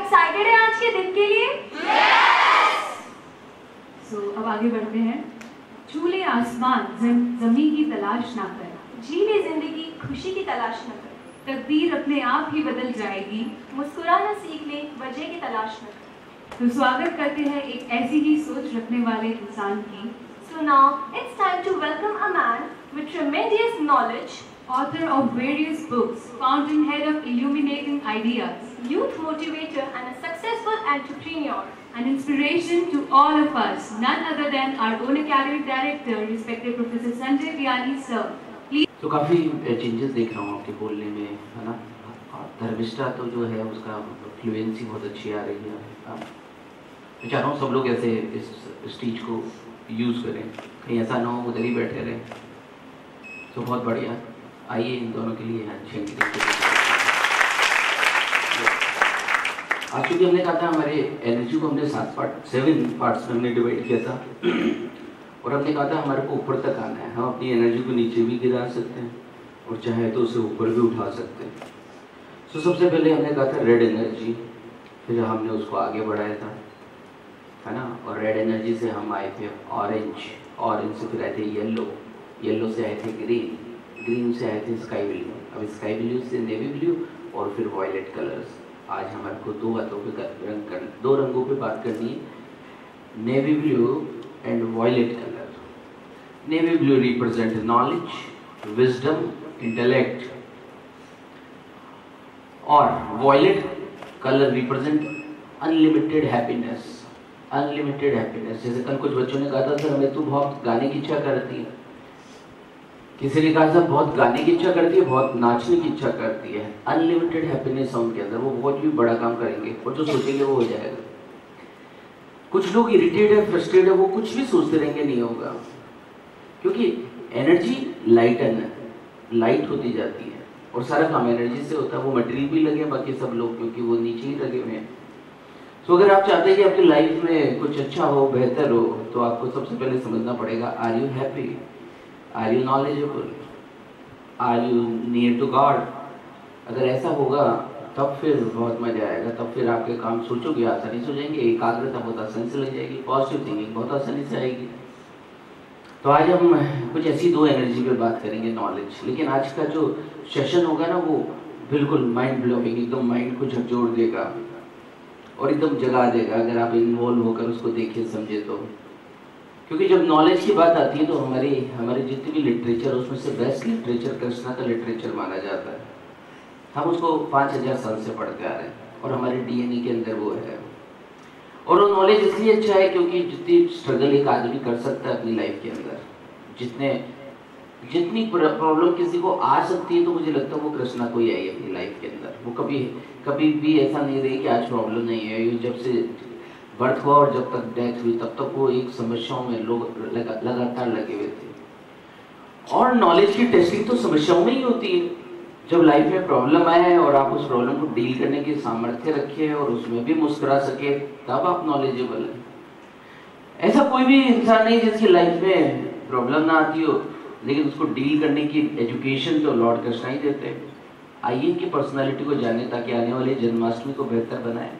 Excited है आज के दिन के लिए? अब आगे बढ़ते हैं। झूले आसमान जमीन की तलाश ना कर, जीने जिंदगी खुशी की तलाश न कर, तकदीर अपने आप ही बदल जाएगी, मुस्कुराना सीख ले वजह की तलाश न कर। तो स्वागत करते हैं एक ऐसी ही सोच रखने वाले इंसान की। So now it's time to welcome a man with tremendous knowledge, author of various books, fountainhead of illuminating ideas, youth motivator and a successful entrepreneur, an inspiration to all of us, none other than our own academic director, respected Professor Sanjay Vyani sir. Please. तो काफ़ी changes देख रहा हूँ आपके बोलने में, है ना। धर्मिष्ठा तो जो है उसका फ्लुएंसी बहुत अच्छी आ रही है। मैं चाह रहा हूँ सब लोग ऐसे इस स्टेज को यूज़ करें, कहीं ऐसा ना हो उधर ही बैठे रहें। तो बहुत बढ़िया, आइए इन दोनों के लिए अच्छे। आज चूँकि हमने कहा था हमारे एनर्जी को हमने 7 पार्ट्स में हमने डिवाइड किया था और हमने कहा था हमारे को ऊपर तक आना है। हम अपनी एनर्जी को नीचे भी गिरा सकते हैं और चाहे तो उसे ऊपर भी उठा सकते हैं। तो सबसे पहले हमने कहा था रेड एनर्जी, फिर हमने उसको आगे बढ़ाया था, है ना। और रेड एनर्जी से हम आए थे ऑरेंज से फिर आए थे येलो से आए थे ग्रीन से आए थे स्काई ब्लू, अब स्काई ब्लू से नेवी ब्लू और फिर वॉयलेट कलर्स। आज हमारे को दो रंगों पे बात करनी है, navy blue and violet colour. Navy blue represent knowledge, wisdom, intellect, और violet colour represent unlimited happiness. जैसे कल कुछ बच्चों ने कहा था सर हमें तो बहुत गाने की इच्छा करती है, किसी ने कहा सर बहुत गाने की इच्छा करती है, बहुत नाचने की इच्छा करती है। अनलिमिटेड हैप्पीनेस है उनके अंदर, वो बहुत भी बड़ा काम करेंगे और जो सोचेंगे वो हो जाएगा। कुछ लोग इरिटेट है, फ्रस्ट्रेट है, वो कुछ भी सोचते रहेंगे नहीं होगा, क्योंकि एनर्जी लाइट होती जाती है और सारा काम एनर्जी से होता है। वो मटेरियल भी लगे बाकी सब लोग, क्योंकि वो नीचे ही लगे हुए हैं। तो अगर आप चाहते हैं कि आपकी लाइफ में कुछ अच्छा हो, बेहतर हो, तो आपको सबसे पहले समझना पड़ेगा, are you happy, are you knowledgeable, are you near to God. अगर ऐसा होगा तब फिर बहुत मजा आएगा, तब फिर आपके काम सोचोगे आसानी से हो जाएंगे, एकाग्रता बहुत आसानी से लग जाएगी, पॉजिटिव थिंकिंग बहुत आसानी से आएगी। तो आज हम कुछ ऐसी 2 एनर्जी पे बात करेंगे, नॉलेज। लेकिन आज का जो सेशन होगा ना वो बिल्कुल माइंड ब्लोइंग, एकदम माइंड को झकझोर देगा और एकदम जगा देगा अगर आप इन्वॉल्व होकर उसको देखें समझे तो। क्योंकि जब नॉलेज की बात आती है तो हमारे जितने भी लिटरेचर, उसमें से बेस्ट लिटरेचर कृष्णा का लिटरेचर माना जाता है। हम उसको 5000 साल से पढ़ते आ रहे हैं और हमारे डीएनए के अंदर वो है। और वो नॉलेज इसलिए अच्छा है क्योंकि जितनी स्ट्रगल एक आदमी कर सकता है अपनी लाइफ के अंदर, जितनी प्रॉब्लम किसी को आ सकती है, तो मुझे लगता है वो कृष्णा को ही आई अपनी लाइफ के अंदर। वो कभी भी ऐसा नहीं रही कि आज प्रॉब्लम नहीं है। ये जब से बर्थ हुआ और जब तक डेथ हुई तब तक वो एक समस्याओं में लोग लगातार लगे हुए थे। और नॉलेज की टेस्टिंग तो समस्याओं में ही होती है। जब लाइफ में प्रॉब्लम आया है और आप उस प्रॉब्लम को डील करने की सामर्थ्य रखे और उसमें भी मुस्कुरा सके, तब आप नॉलेजेबल है। ऐसा कोई भी इंसान नहीं जिसकी लाइफ में प्रॉब्लम ना आती हो, लेकिन उसको डील करने की एजुकेशन तो लॉर्ड कृष्णा ही देते हैं। आइए इनकी पर्सनालिटी को जाने ताकि आने वाले जन्माष्टमी को बेहतर बनाए,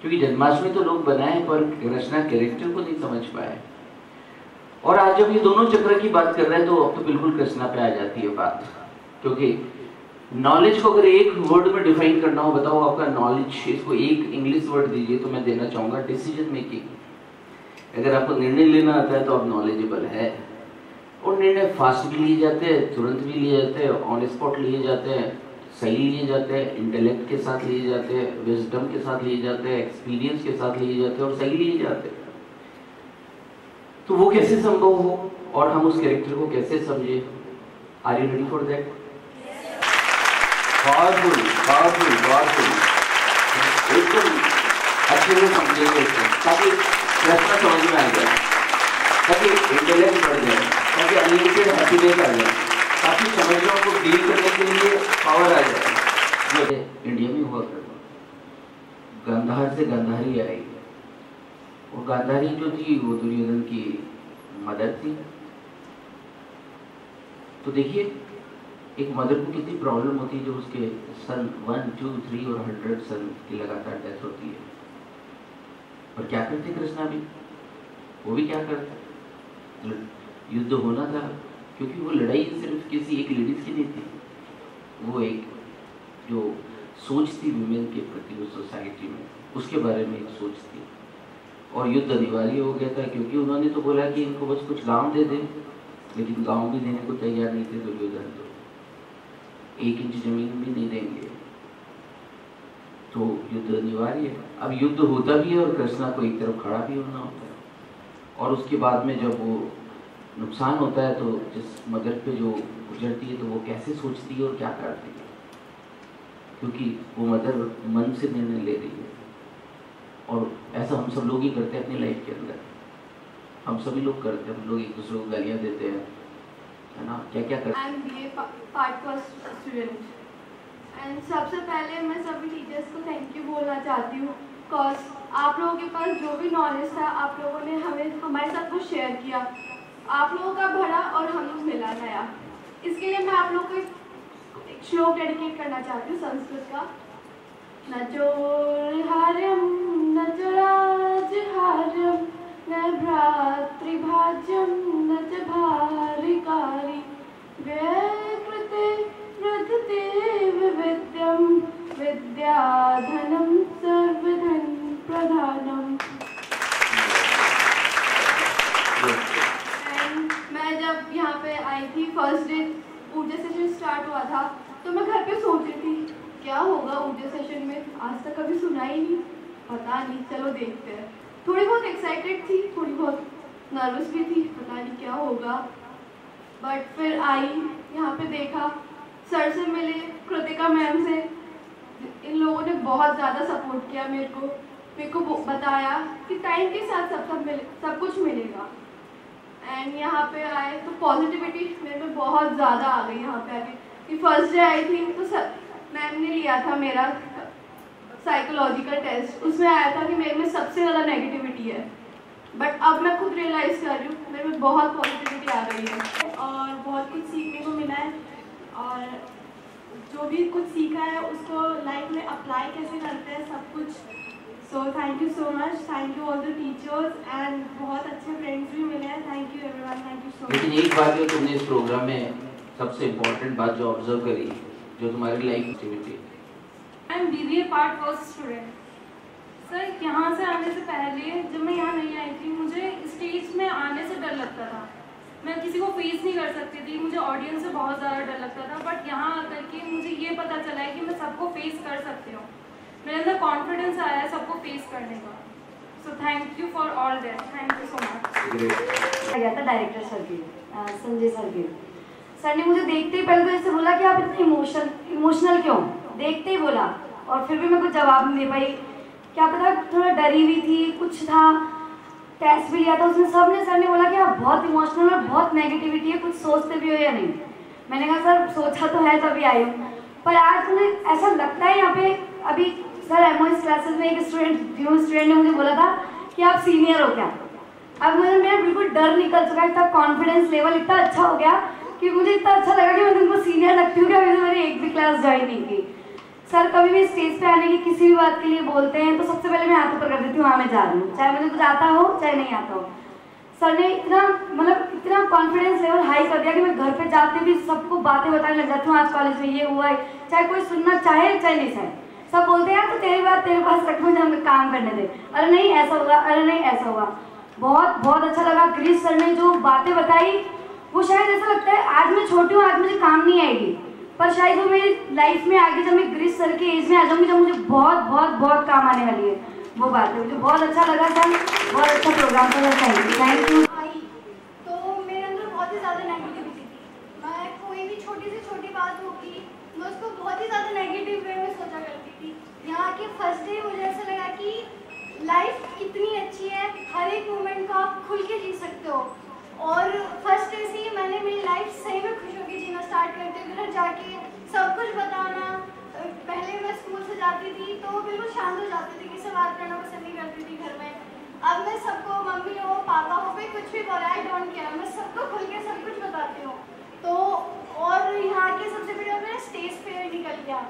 क्योंकि जन्माष्टमी तो लोग बनाए पर कृष्णा कैरेक्टर को नहीं समझ पाए। और आज जब ये दोनों चक्र की बात कर रहे हैं तो अब तो बिल्कुल कृष्णा पे आ जाती है बात। क्योंकि नॉलेज को अगर एक वर्ड में डिफाइन करना हो, बताओ आपका नॉलेज, इसको एक इंग्लिश वर्ड दीजिए तो मैं देना चाहूँगा डिसीजन मेकिंग। अगर आपको निर्णय लेना आता है तो आप नॉलेजेबल है। और निर्णय फास्ट भी लिए जाते हैं, तुरंत भी लिए जाते हैं, ऑन स्पॉट लिए जाते हैं, सही लिए जाते हैं, इंटेलेक्ट के साथ लिए जाते हैं, विजडम के साथ लिए जाते हैं, एक्सपीरियंस के साथ लिए जाते हैं और सही लिए जाते हैं। तो वो कैसे संभव हो और हम उस कैरेक्टर को कैसे समझे? Are you ready for that? Powerful एकदम अच्छे से समझेंगे ताकि प्रश्न समझ में आ जाए, ताकि इंटेलेक्ट बढ़ जाए, ताकि अनलिमिटेड हैप्पीनेस आ जाए, ताकि समस्याओं को डील करने के लिए पावर आ जाए। जो इंडिया में हुआ करता, गांधार से गांधारी आई और गांधारी जो थी वो दुर्योधन की मदर थी। तो देखिए एक मदर को कितनी प्रॉब्लम होती है जो उसके सन 1, 2, 3 और 100 सन की लगातार डेथ होती है। और क्या करते कृष्णा भी, वो भी क्या करते, युद्ध होना था, क्योंकि वो लड़ाई सिर्फ किसी एक लेडीज की नहीं थी, वो एक जो सोच थी विमेन के प्रति उस सोसाइटी में, उसके बारे में एक सोच थी। और युद्ध अनिवार्य हो गया था, क्योंकि उन्होंने तो बोला कि इनको बस कुछ गांव दे दें, लेकिन गांव भी देने को तैयार नहीं थे दुर्योधन, तो 1 इंच जमीन भी नहीं देंगे, तो युद्ध अनिवार्य है। अब युद्ध होता भी है और कृष्णा को एक तरफ खड़ा भी होना होता है, और उसके बाद में जब वो नुकसान होता है तो जिस मदर पे जो गुजरती है तो वो कैसे सोचती है और क्या करती है, क्योंकि वो मदर मन से निर्णय ले रही है। और ऐसा हम सब लोग ही करते हैं अपनी लाइफ के अंदर, हम सभी लोग करते हैं, हम लोग एक दूसरे को गालियाँ देते हैं, है ना, क्या क्या करते हैं। I'm BA part first student and सबसे पहले मैं सभी टीचर्स को थैंक यू बोलना चाहती हूँ, बिकॉज आप लोगों के पास जो भी नॉलेज था आप लोगों ने हमें हमारे साथ वो शेयर किया, आप लोगों का भरा और हम लोग मिला नया। इसके लिए मैं आप लोगों को एक श्लोक डेडिकेट करना चाहती हूँ संस्कृत का। न चोरहार्यम न च राजहार्यम न भ्रातृभाज्यम न च भारिकारी व्यकृते वृद्धते विविध्यम विद्याधनम सर्वधन प्रधानम। मैं जब यहाँ पे आई थी फर्स्ट डे ऊर्जा सेशन स्टार्ट हुआ था, तो मैं घर पे सोच रही थी क्या होगा ऊर्जा सेशन में, आज तक कभी सुना ही नहीं, पता नहीं, चलो देखते हैं। थोड़ी बहुत एक्साइटेड थी, थोड़ी बहुत नर्वस भी थी, पता नहीं क्या होगा, बट फिर आई यहाँ पे देखा, सर से मिले, कृतिका मैम से, इन लोगों ने बहुत ज़्यादा सपोर्ट किया मेरे को बताया कि टाइम के साथ सब कुछ मिलेगा। एंड यहाँ पे आए तो पॉजिटिविटी मेरे में बहुत ज़्यादा आ गई। यहाँ पे आके कि फर्स्ट डे आई थी तो मैम ने लिया था मेरा साइकोलॉजिकल टेस्ट, उसमें आया था कि मेरे में सबसे ज़्यादा नेगेटिविटी है, बट अब मैं खुद रियलाइज़ कर रही हूँ मेरे में बहुत पॉजिटिविटी आ गई है और बहुत कुछ सीखने को मिला है, और जो भी कुछ सीखा है उसको लाइफ में अप्लाई कैसे करते हैं सब कुछ। सो thank you so much, thank you all the teachers and बहुत अच्छे फ्रेंड्स भी मिले हैं, thank you everyone, thank you so much. लेकिन एक बात है, तुमने इस प्रोग्राम में सबसे इम्पोर्टेंट बात जो ऑब्जर्व करी, जो तुम्हारी life activity. I am BBA part first student. Sir, यहाँ से आने से पहले जब मैं यहाँ नहीं आई थी, मुझे स्टेज में आने से डर लगता था, मैं किसी को फेस नहीं कर सकती थी, मुझे ऑडियंस से बहुत ज़्यादा डर लगता था, बट यहाँ आकर के मुझे ये पता चला है कि मैं सबको फेस कर सकती हूँ, मेरे अंदर कॉन्फिडेंस आया है सबको फेस करने का। So thank you for all that, thank you so much. गया था डायरेक्टर सर की, संजय सर की, सर ने मुझे देखते ही पहले तो ऐसे बोला कि आप इतने इमोशनल क्यों, देखते ही बोला, और फिर भी मैं कुछ जवाब नहीं दे पाई, क्या पता थोड़ा डरी हुई थी, कुछ था, टेस्ट भी लिया था उसमें, सर ने बोला कि आप बहुत इमोशनल और बहुत नेगेटिविटी है, कुछ सोचते भी हो या नहीं। मैंने कहा सर सोचा तो है तभी आई हूँ, पर आज मुझे ऐसा लगता है यहाँ पे, अभी सर MOS क्लासेस में एक स्टूडेंट ने मुझे बोला था कि आप सीनियर हो क्या, अब मुझे मेरा बिल्कुल डर निकल चुका है, इतना कॉन्फिडेंस लेवल इतना अच्छा हो गया कि मुझे इतना अच्छा लगा कि मैं तुमको सीनियर लगती हूँ कि अभी तो मैंने एक भी क्लास ज्वाइन नहीं की। सर कभी भी स्टेज पे आने की किसी भी बात के लिए बोलते हैं तो सबसे पहले मैं हाथ ऊपर कर देती हूँ, हाँ मैं जा रही हूँ, चाहे मुझे कुछ आता हो चाहे नहीं आता हो। सर ने इतना कॉन्फिडेंस लेवल हाई कर दिया कि मैं घर पे जाते भी सबको बातें बताने लग जाती हूँ, आज कॉलेज में ये हुआ है, चाहे कोई सुनना चाहे चाहे नहीं चाहे, सब बोलते हैं तो तेरी बात तेरे पास रखो, मुझे हमें काम करने दे, अरे नहीं ऐसा होगा, अरे नहीं ऐसा होगा। बहुत अच्छा लगा। गिरीश सर ने जो बातें बताई वो शायद ऐसा लगता है आज मैं छोटी हूँ, आज मुझे काम नहीं आएगी, पर शायद वो मेरी लाइफ में आगे जब मैं गिरीश सर के एज में आ जाऊँगी जब मुझे बहुत काम आने वाली है, वो बात है। मुझे बहुत अच्छा लगा सर, बहुत अच्छा प्रोग्राम था सर, थैंक यू। तो मेरे अंदर बहुत ही ज़्यादा नेगेटिविटी थी, मैं कोई भी छोटी से छोटी बात होगी मैं उसको बहुत ही ज़्यादा नेगेटिव वे में सोचा करती थी। यहाँ के फर्स्ट डे मुझे ऐसा लगा कि लाइफ कितनी अच्छी है, हर एक मोमेंट को आप खुल के जी सकते हो, और फर्स्ट डे से ही मैंने मेरी लाइफ सही में खुश होकर जीना स्टार्ट करते हुए घर जाके सब कुछ बताना। पहले मैं स्कूल से जाती थी तो बिल्कुल शांत हो जाती थी, किसी बात करना पसंद नहीं करती थी घर में। अब मैं सबको, मम्मी हो पापा हो, कोई कुछ भी बोला, आई डोंट केयर, मैं सबको खुल के सब कुछ बताती हूँ। तो और यहाँ के सबसे बड़ी बात मेरा स्टेज फेयर निकल गया।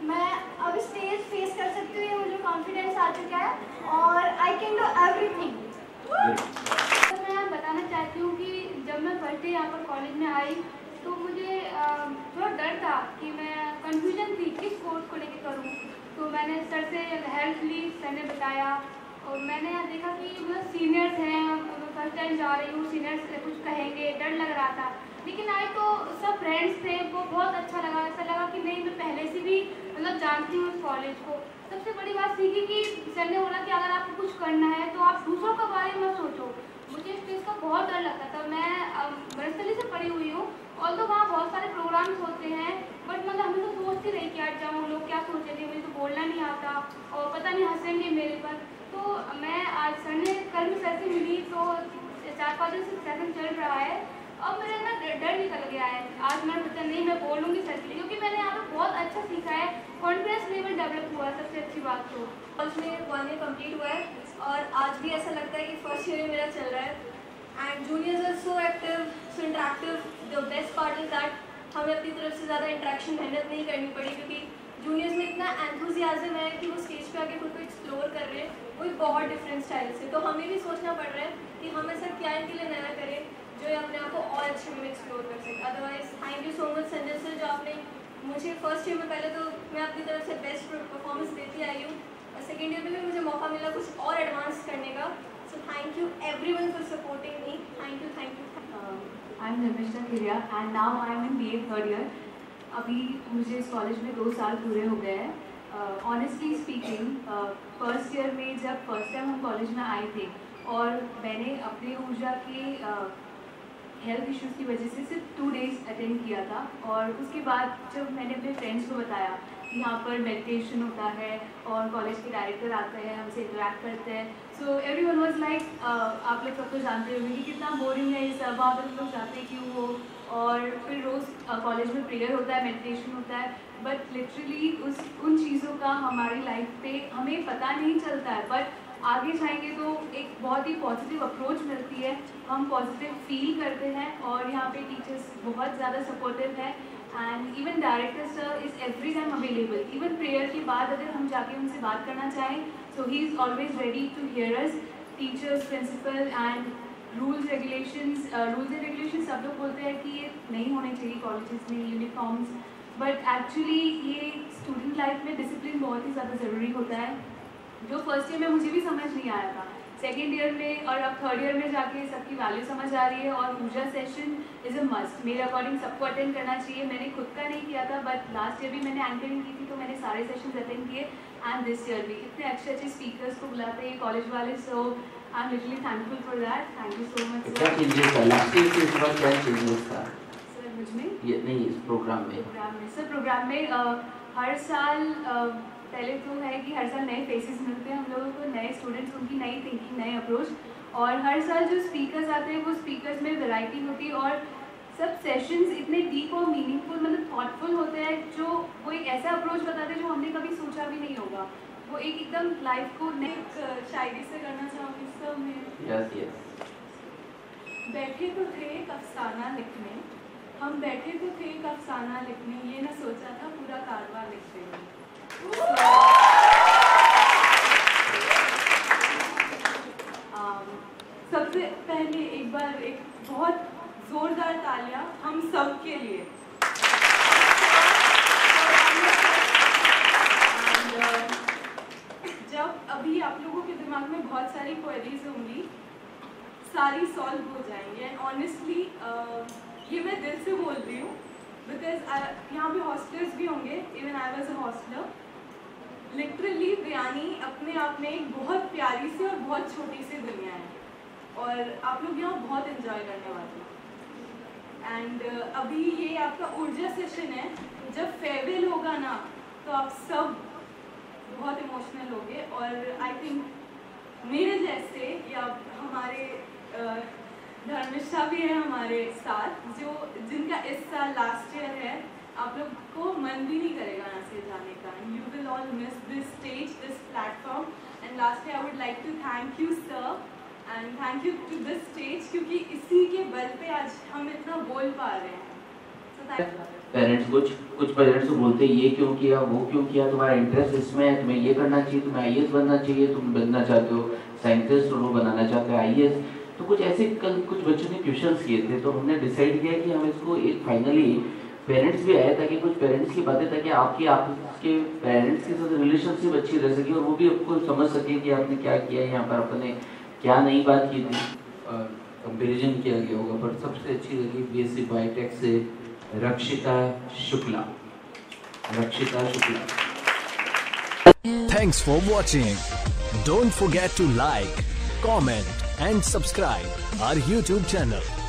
मैं अब स्टेज फेस कर सकती हूँ, मुझे कॉन्फिडेंस आ चुका है और आई कैन डू एवरीथिंग। तो मैं बताना चाहती हूँ कि जब मैं फर्स्ट डे यहाँ पर कॉलेज में आई तो मुझे थोड़ा डर था कि मैं कंफ्यूजन थी किस कोर्स को लेकर करूँ। तो मैंने सर से हेल्प ली, सर ने बताया और मैंने यहाँ देखा कि मतलब सीनियर्स हैं, फर्स्ट टाइम जा रही हूँ, सीनियर्स कुछ कहेंगे, डर लग रहा था। लेकिन आए तो सब फ्रेंड्स थे, वो बहुत अच्छा लगा। ऐसा लगा कि नहीं, मैं पहले से भी मतलब जानती हूँ इस कॉलेज को। सबसे बड़ी बात सीखी कि सर ने बोला कि अगर आपको कुछ करना है तो आप दूसरों के बारे में सोचो। मुझे इस चीज़ का बहुत डर लगता था। मैं बरसली से पढ़ी हुई हूँ और तो वहाँ बहुत सारे प्रोग्राम्स होते हैं, बट मतलब हमें तो सोचती रही कि आज जाऊँ, लोग क्या सोचेंगे, मुझे तो बोलना नहीं आता और पता नहीं हंसेंगे मेरे पर। तो मैं आज सर ने कल भी सर से मिली तो 4-5 दिन से सेशन चल रहा है। अब मेरा ना डर निकल गया है। आज मैंने सोचा नहीं, मैं बोलूँगी सर के लिए, क्योंकि मैंने यहाँ पे बहुत अच्छा सीखा है, कॉन्फिडेंस लेवल डेवलप हुआ है। सबसे अच्छी बात तो कॉलेज में 1 ईयर कंप्लीट हुआ है और आज भी ऐसा लगता है कि फर्स्ट ईयर मेरा चल रहा है। And juniors are so active, so interactive. The best part is that हमें अपनी तरफ से ज़्यादा इंटरेक्शन मेहनत नहीं करनी पड़ी, क्योंकि जूनियर्स में इतना एंथुजियाज्म है कि वो स्टेज पे आके खुद को एक्सप्लोर कर रहे हैं, वो बहुत डिफरेंट स्टाइल से। तो हमें भी सोचना पड़ रहा है कि हम ऐसा क्या इनके लिए नया करें जो अपने आप को और अच्छे में एक्सप्लोर कर सके। Otherwise thank you so much Sanjay sir, जो आपने मुझे फर्स्ट ईयर में, पहले तो मैं अपनी तरफ से बेस्ट परफॉर्मेंस देती आई हूँ और सेकेंड ईयर में भी मुझे मौका मिला कुछ और एडवांस करने का। So thank you everyone for supporting me. Thank you, thank you. I am Nirmishtha Kiriya and now I am in BA third year. अभी मुझे इस कॉलेज में 2 साल पूरे हो गए हैं। ऑनेस्टली स्पीकिंग, फर्स्ट ईयर में जब फर्स्ट टाइम हम कॉलेज में आए थे और मैंने अपने ऊर्जा के हेल्थ इश्यूज़ की वजह से सिर्फ 2 डेज़ अटेंड किया था, और उसके बाद जब मैंने अपने फ्रेंड्स को बताया कि यहाँ पर मेडिटेशन होता है और कॉलेज के डायरेक्टर आते हैं, हमसे इंटरेक्ट करते हैं, सो एवरीवन वाज लाइक, आप लोग सब तो जानते होंगे कि कितना बोरिंग है ये सब, वहाँ पर लोग जाते क्यों हो। और फिर रोज़ कॉलेज में प्रेयर होता है, मेडिटेशन होता है, बट लिटरली उन चीज़ों का हमारी लाइफ पे हमें पता नहीं चलता है, बट आगे जाएंगे तो एक बहुत ही पॉजिटिव अप्रोच मिलती है, हम पॉजिटिव फील करते हैं और यहाँ पे टीचर्स बहुत ज़्यादा सपोर्टिव है and even director sir is every time available. Even prayer के बाद अगर हम जाके उनसे बात करना चाहें so he is always ready to hear us. Teachers, principal and rules and regulation सब लोग बोलते हैं कि ये नहीं होने चाहिए कॉलेजेस में यूनिफॉर्म्स, बट एक्चुअली ये स्टूडेंट लाइफ में डिसिप्लिन बहुत ही ज़्यादा ज़रूरी होता है, जो फर्स्ट ईयर में मुझे भी समझ नहीं आया था। सेकेंड ईयर में और अब थर्ड ईयर में जाके सबकी वैल्यू समझ आ रही है और ऊर्जा सेशन इज़ अ मस्ट। मेरे अकॉर्डिंग सबको अटेंड करना चाहिए। मैंने खुद का नहीं किया था, बट लास्ट ईयर भी मैंने एंकरिंग की थी तो मैंने सारे सेशंस अटेंड किए एंड दिस ईयर भी इतने अच्छे अच्छे स्पीकर्स को बुलाते हैं कॉलेज वाले, so I am literally thankful for that. Thank you so much क्या चेंजेस था लास्ट ईयर से इस बार, क्या चेंजेस था सर मुझ में? ये नहीं, इस प्रोग्राम में सर प्रोग्राम में हर साल पहले तो है कि हर साल नए फेसेस मिलते हैं हम लोगों को, नए स्टूडेंट्स, उनकी नई थिंकिंग, नए अप्रोच, और हर साल जो स्पीकर्स आते हैं वो स्पीकर्स में वैरायटी होती है और सब सेशंस इतने डीप और मीनिंगफुल, मतलब थॉटफुल होते हैं, जो वो एक ऐसा अप्रोच बताते हैं जो हमने कभी सोचा भी नहीं होगा। वो एक एकदम लाइफ को एक शायरी से करना चाहूँगी सब में। Yes yes. बैठे तो थे एक अफसाना लिखने, हम बैठे तो थे एक अफसाना लिखने, ये ना सोचा था पूरा कारवां लिख देंगे। सबसे पहले एक बार एक बहुत जोरदार तालियां हम सब के लिए। जब अभी आप लोगों के दिमाग में बहुत सारी क्वेरीज होंगी, सारी सॉल्व हो जाएंगी एंड ऑनेस्टली ये मैं दिल से बोल रही हूँ, बिकॉज यहाँ पे हॉस्टलर्स भी होंगे, even I was a hosteller. Literally Biyani अपने आप में एक बहुत प्यारी सी और बहुत छोटी सी दुनिया है और आप लोग यहाँ बहुत एंजॉय करने वाले हैं। एंड अभी ये आपका ऊर्जा सेशन है, जब फेयरवेल होगा ना तो आप सब बहुत इमोशनल होगे और आई थिंक मेरे जैसे या हमारे धर्मिष्ठा भी है हमारे साथ, जो जिनका इस साल लास्ट ईयर है, आप लोग को मन भी नहीं करेगा यहाँ से जाने का। You will all miss this stage, this platform and lastly I would like to thank you sir and thank you to this stage, क्योंकि इसी के बल पे आज हम इतना बोल पा रहे हैं। सो पेरेंट्स कुछ पेरेंट्स को बोलते हैं ये क्यों किया, वो क्यों किया, तुम्हारा इंटरेस्ट इसमें है, तुम्हें ये करना चाहिए, तुम्हें आईएएस बनना चाहिए, तुम बनना चाहते हो साइंटिस्ट और वो बनाना चाहते हैं आईएएस। तो कुछ ऐसे कल कुछ बच्चों ने ट्यूशन्स किए थे, तो हमने डिसाइड किया कि हम इसको एक फाइनली पेरेंट्स भी आए ताकि कुछ पेरेंट्स की बातें, ताकि आपके पेरेंट्स के साथ रिलेशनशिप अच्छी रह सके और वो भी आपको समझ सके कि आपने क्या किया, यहाँ पर आपने क्या नई बात की थी, कंपैरिजन किया गया होगा। पर सबसे अच्छी लगी बीएससी बायोटेक से रक्षिता Shukla. Thanks for watching. Don't forget to like, comment and subscribe our YouTube channel.